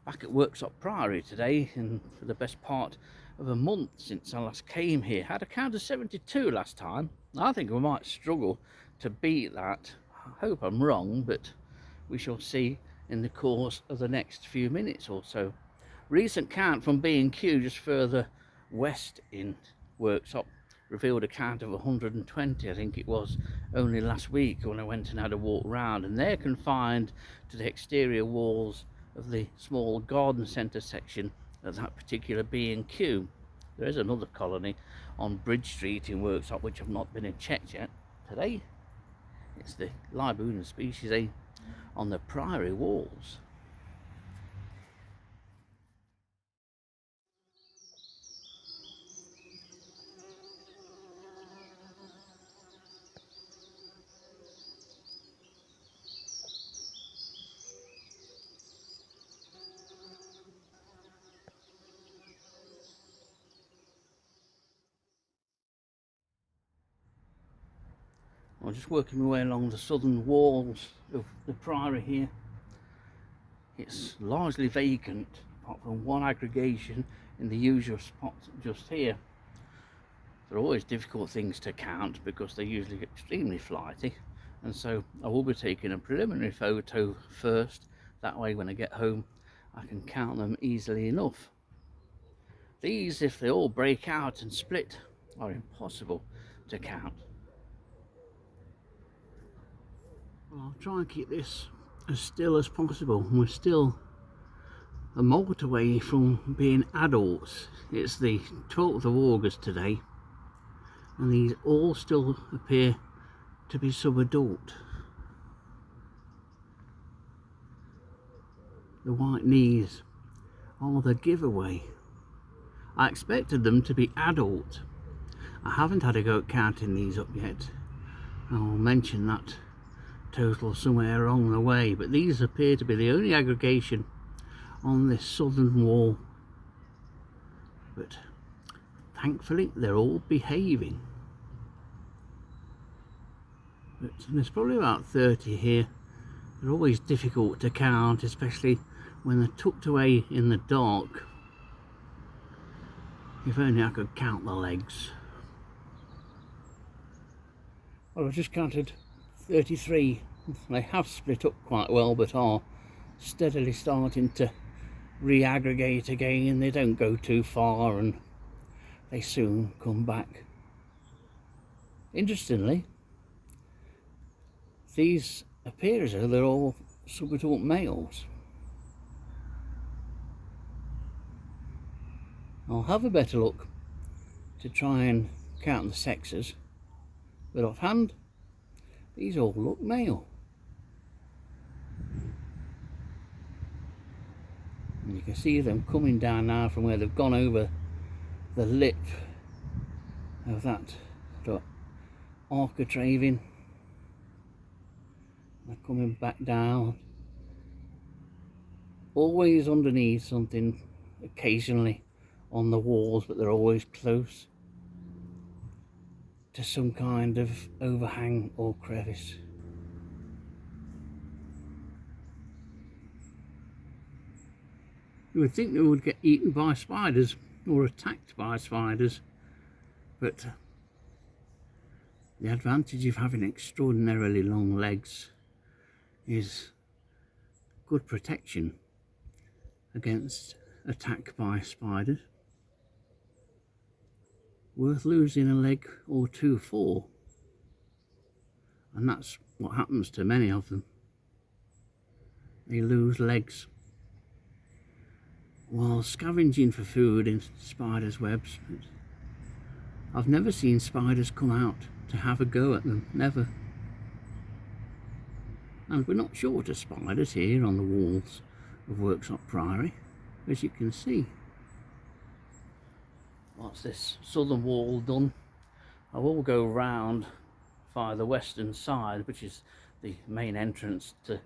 Back at Worksop Priory today, and for the best part of a month since I last came here. Had a count of 72 last time. I think we might struggle to beat that. I hope I'm wrong, but we shall see in the course of the next few minutes or so. Recent count from B&Q just further west in Worksop revealed a count of 120. I think it was only last week when I went and had a walk round, and they're confined to the exterior walls of the small garden centre section of that particular B&Q. There is another colony on Bridge Street in Worksop which I've not been and checked yet. Today it's the Leiobunum sp.A on the Priory walls. I'm just working my way along the southern walls of the Priory here. It's largely vacant apart from one aggregation in the usual spot just here. There are always difficult things to count because they're usually extremely flighty, and so I will be taking a preliminary photo first. That way when I get home I can count them easily enough. These, if they all break out and split, are impossible to count. I'll try and keep this as still as possible. We're still a month away from being adults. It's the 12th of August today, and these all still appear to be sub-adult. The white knees are the giveaway. I expected them to be adult. I haven't had a go at counting these up yet. I'll mention that total somewhere along the way, but these appear to be the only aggregation on this southern wall. But thankfully they're all behaving. But there's probably about 30 here. They're always difficult to count, especially when they're tucked away in the dark. If only I could count the legs. Well, I've just counted 33. They have split up quite well, but are steadily starting to re-aggregate again. They don't go too far and they soon come back. Interestingly, these appear as though they're all sub-adult males. I'll have a better look to try and count the sexes, but offhand these all look male. And you can see them coming down now from where they've gone over the lip of that architraving. They're coming back down, always underneath something, occasionally on the walls, but they're always close to some kind of overhang or crevice. You would think they would get eaten by spiders or attacked by spiders, but the advantage of having extraordinarily long legs is good protection against attack by spiders. Worth losing a leg or two for, and that's what happens to many of them. They lose legs while scavenging for food in spiders' webs. I've never seen spiders come out to have a go at them, never. And we're not short of spiders here on the walls of Worksop Priory, as you can see. Once this southern wall done, I will go round via the western side, which is the main entrance to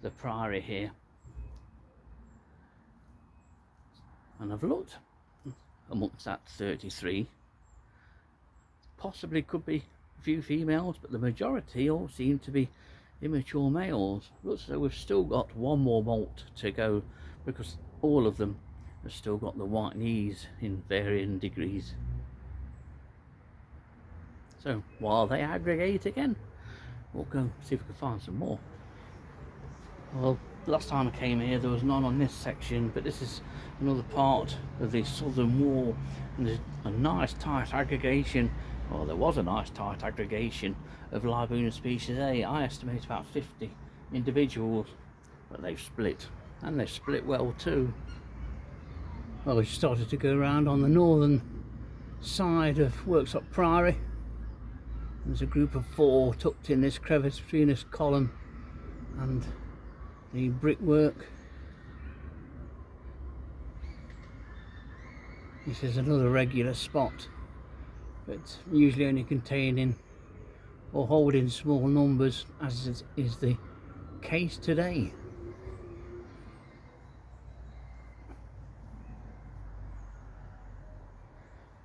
the Priory here. And I've looked amongst that 33. Possibly could be a few females, but the majority all seem to be immature males. Looks as though we've still got one more molt to go, because all of them have still got the white knees in varying degrees. So while they aggregate again, we'll go see if we can find some more. Well, last time I came here there was none on this section, but this is another part of the southern wall, and there's a nice tight aggregation. Well, there was a nice tight aggregation of Leiobunum species A. I estimate about 50 individuals, but they've split, and they've split well too. Well, we started to go around on the northern side of Worksop Priory. There's a group of 4 tucked in this crevice between this column and the brickwork. This is another regular spot, but usually only containing or holding small numbers, as is the case today.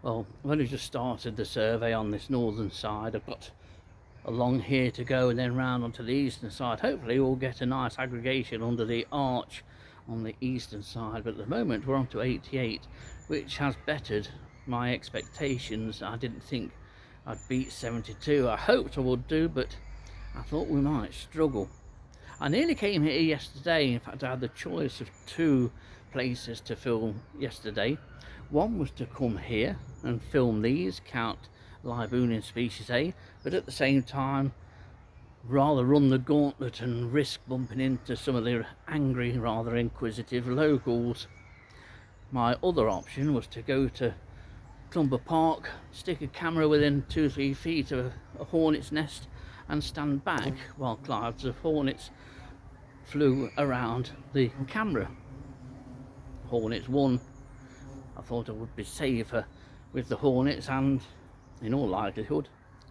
Well, I've only just started the survey on this northern side. I've got along here to go and then round onto the eastern side. Hopefully we'll get a nice aggregation under the arch on the eastern side, but at the moment we're on to 88, which has bettered my expectations. I didn't think I'd beat 72. I hoped I would do, but I thought we might struggle. I nearly came here yesterday. In fact, I had the choice of 2 places to film yesterday. One was to come here and film these, count Leiobunum species A, but at the same time rather run the gauntlet and risk bumping into some of the angry, rather inquisitive locals. My other option was to go to Clumber Park, stick a camera within 2 or 3 feet of a hornet's nest and stand back while clouds of hornets flew around the camera. Hornets won. I thought I would be safer with the hornets, and in all likelihood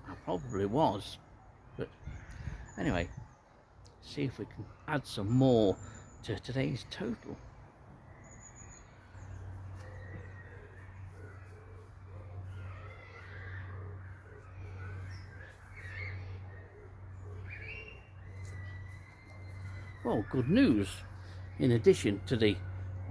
I probably was. But anyway, see if we can add some more to today's total. Well, good news. In addition to the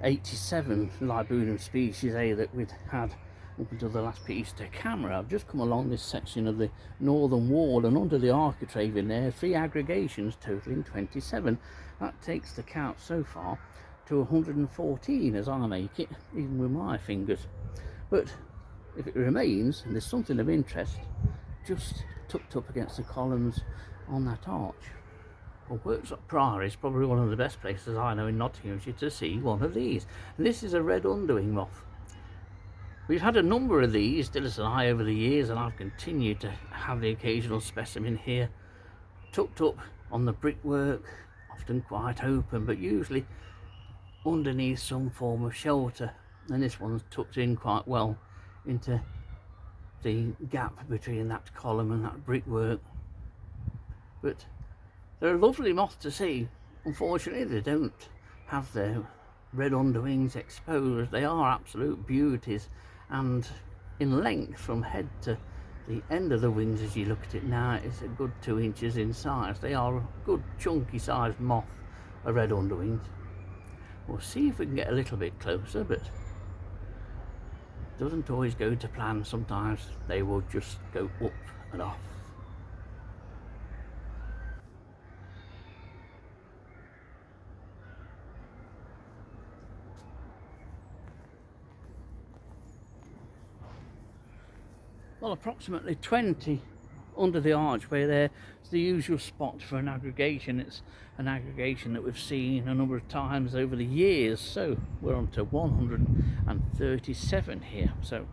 87 Leiobunum species A that we'd had up until the last piece to camera, I've just come along this section of the northern wall, and under the architrave in there, 3 aggregations totaling 27. That takes the count so far to 114 as I make it, even with my fingers. But if it remains, and there's something of interest just tucked up against the columns on that arch. Well, Worksop Priory is probably one of the best places I know in Nottinghamshire to see one of these. And this is a red underwing moth. We've had a number of these, Dillis and I, over the years, and I've continued to have the occasional specimen here, tucked up on the brickwork, often quite open, but usually underneath some form of shelter. And this one's tucked in quite well into the gap between that column and that brickwork. But they're a lovely moth to see. Unfortunately, they don't have their red underwings exposed. They are absolute beauties, and in length from head to the end of the wings, as you look at it now, it's a good 2 inches in size. They are a good chunky sized moth, a red underwings. We'll see if we can get a little bit closer, but it doesn't always go to plan. Sometimes they will just go up and off. Well, approximately 20 under the archway there. It's the usual spot for an aggregation. It's an aggregation that we've seen a number of times over the years. So we're on to 137 here. So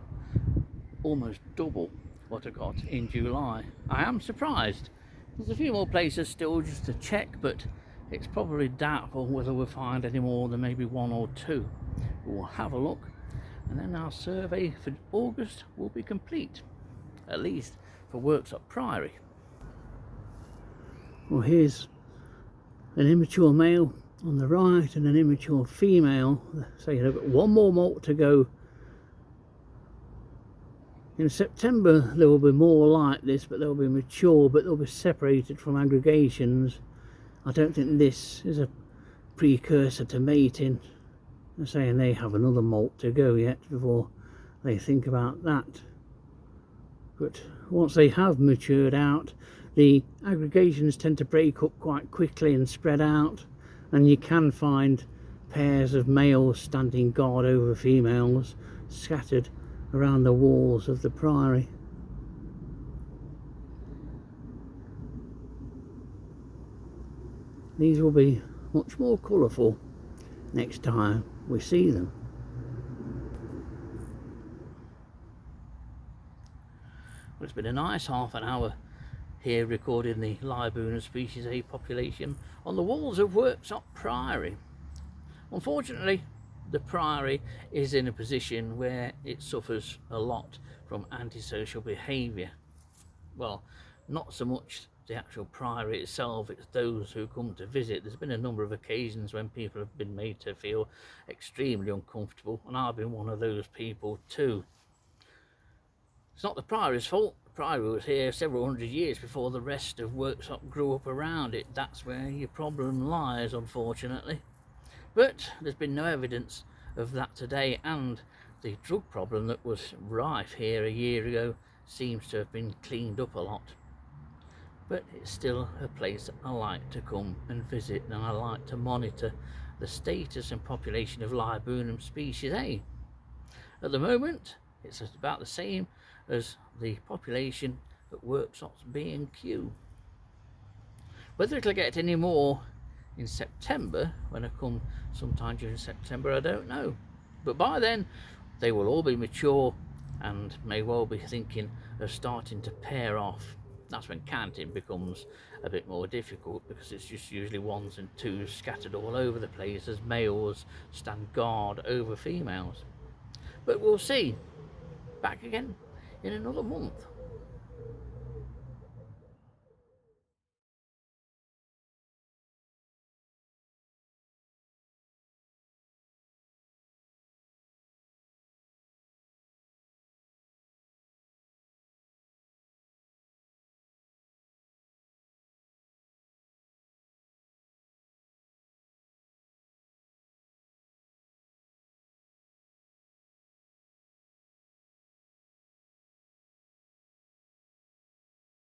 almost double what I got in July. I am surprised. There's a few more places still just to check, but it's probably doubtful whether we'll find any more than maybe 1 or 2. We'll have a look, and then our survey for August will be complete, at least for Worksop Priory. Well, here's an immature male on the right and an immature female. So you've got 1 more molt to go. In September there will be more like this, but they'll be mature, but they'll be separated from aggregations. I don't think this is a precursor to mating. They're saying they have another molt to go yet before they think about that. But once they have matured out, the aggregations tend to break up quite quickly and spread out, and you can find pairs of males standing guard over females scattered around the walls of the priory. These will be much more colourful next time we see them. Well, it's been a nice half an hour here recording the Leiobunum species A population on the walls of Worksop Priory. Unfortunately, the priory is in a position where it suffers a lot from antisocial behaviour. Well, not so much the actual priory itself, it's those who come to visit. There's been a number of occasions when people have been made to feel extremely uncomfortable, and I've been one of those people too. It's not the priory's fault. The priory was here several hundred years before the rest of Worksop grew up around it. That's where your problem lies, unfortunately. But there's been no evidence of that today, and the drug problem that was rife here a year ago seems to have been cleaned up a lot. But it's still a place that I like to come and visit, and I like to monitor the status and population of Leiobunum species A. At the moment, it's about the same as the population that Worksop's B and Q. Whether it'll get any more in September, when I come sometime during September, I don't know. But by then, they will all be mature and may well be thinking of starting to pair off. That's when counting becomes a bit more difficult, because it's just usually ones and twos scattered all over the place as males stand guard over females. But we'll see. Back again in another month.